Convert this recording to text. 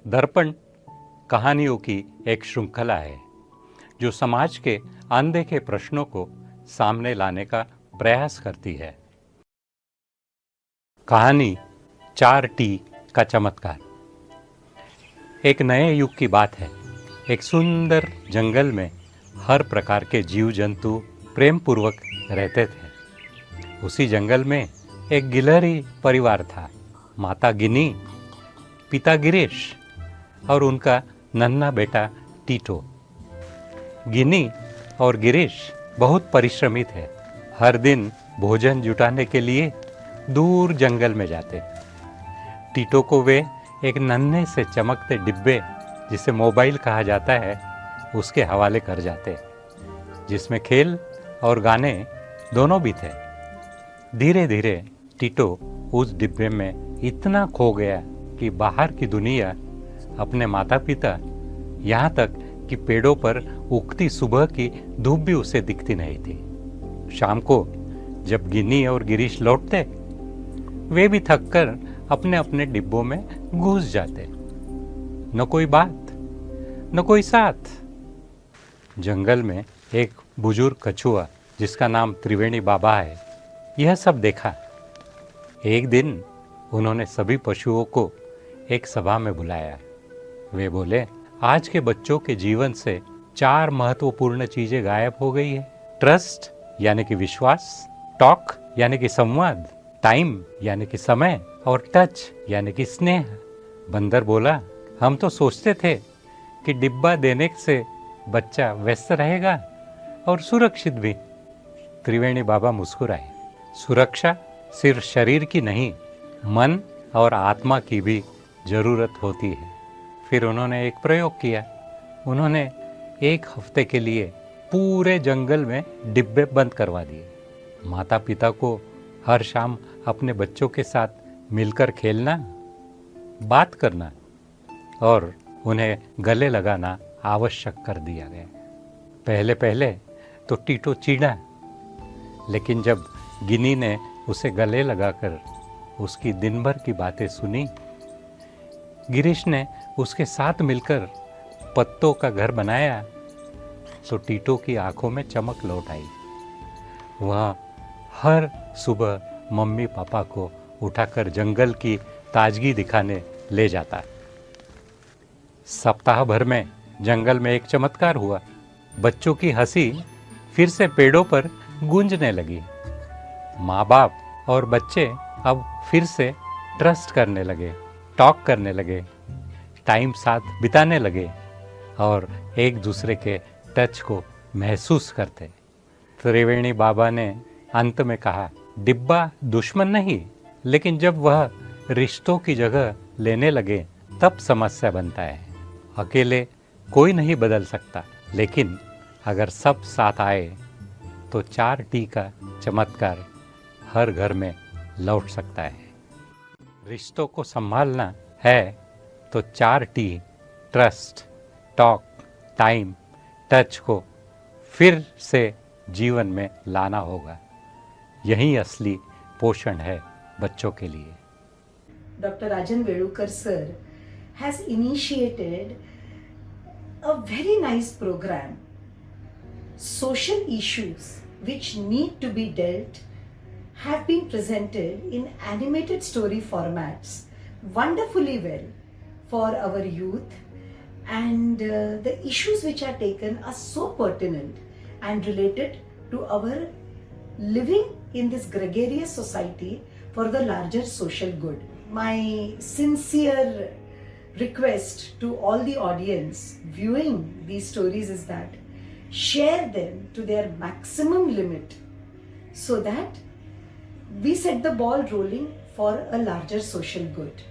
दर्पण कहानियों की एक श्रृंखला है जो समाज के अनदेखे प्रश्नों को सामने लाने का प्रयास करती है। कहानी 4T का चमत्कार। एक नए युग की बात है। एक सुंदर जंगल में हर प्रकार के जीव जंतु प्रेम पूर्वक रहते थे। उसी जंगल में एक गिलहरी परिवार था। माता गिनी, पिता गिरीश और उनका नन्हा बेटा टीटो। गिनी और गिरीश बहुत परिश्रमी थे। हर दिन भोजन जुटाने के लिए दूर जंगल में जाते। टीटो को वे एक नन्हे से चमकते डिब्बे, जिसे मोबाइल कहा जाता है, उसके हवाले कर जाते, जिसमें खेल और गाने दोनों भी थे। धीरे धीरे टीटो उस डिब्बे में इतना खो गया कि बाहर की दुनिया, अपने माता पिता, यहाँ तक कि पेड़ों पर उगती सुबह की धूप भी उसे दिखती नहीं थी। शाम को जब गिनी और गिरीश लौटते, वे भी थककर अपने अपने डिब्बों में घुस जाते। न कोई बात, न कोई साथ। जंगल में एक बुजुर्ग कछुआ, जिसका नाम त्रिवेणी बाबा है, यह सब देखा। एक दिन उन्होंने सभी पशुओं को एक सभा में बुलाया। वे बोले, आज के बच्चों के जीवन से 4 महत्वपूर्ण चीजें गायब हो गई है। ट्रस्ट यानी कि विश्वास, टॉक यानी कि संवाद, टाइम यानी कि समय, और टच यानी कि स्नेह। बंदर बोला, हम तो सोचते थे कि डिब्बा देने से बच्चा व्यस्त रहेगा और सुरक्षित भी। त्रिवेणी बाबा मुस्कुराए। सुरक्षा सिर्फ शरीर की नहीं, मन और आत्मा की भी जरूरत होती है। फिर उन्होंने एक प्रयोग किया। उन्होंने 1 हफ्ते के लिए पूरे जंगल में डिब्बे बंद करवा दिए। माता पिता को हर शाम अपने बच्चों के साथ मिलकर खेलना, बात करना और उन्हें गले लगाना आवश्यक कर दिया गया। पहले पहले तो टीटो चिढ़ा, लेकिन जब गिनी ने उसे गले लगाकर उसकी दिन भर की बातें सुनी, गिरीश ने उसके साथ मिलकर पत्तों का घर बनाया, तो टीटो की आंखों में चमक लौट आई। वह हर सुबह मम्मी पापा को उठाकर जंगल की ताजगी दिखाने ले जाता। सप्ताह भर में जंगल में एक चमत्कार हुआ। बच्चों की हंसी फिर से पेड़ों पर गूंजने लगी। माँ बाप और बच्चे अब फिर से ट्रस्ट करने लगे, टॉक करने लगे, टाइम साथ बिताने लगे और एक दूसरे के टच को महसूस करते। त्रिवेणी बाबा ने अंत में कहा, डिब्बा दुश्मन नहीं, लेकिन जब वह रिश्तों की जगह लेने लगे तब समस्या बनता है। अकेले कोई नहीं बदल सकता, लेकिन अगर सब साथ आए तो 4T का चमत्कार हर घर में लौट सकता है। रिश्तों को संभालना है तो 4T, trust, talk, time, touch को फिर से जीवन में लाना होगा। यही असली पोषण है बच्चों के लिए। Dr. Rajan Velukar sir has initiated a very nice program. Social issues which need to be dealt have been presented in animated story formats wonderfully well for our youth, and the issues which are taken are so pertinent and related to our living in this gregarious society for the larger social good. My sincere request to all the audience viewing these stories is that share them to their maximum limit so that we set the ball rolling for a larger social good.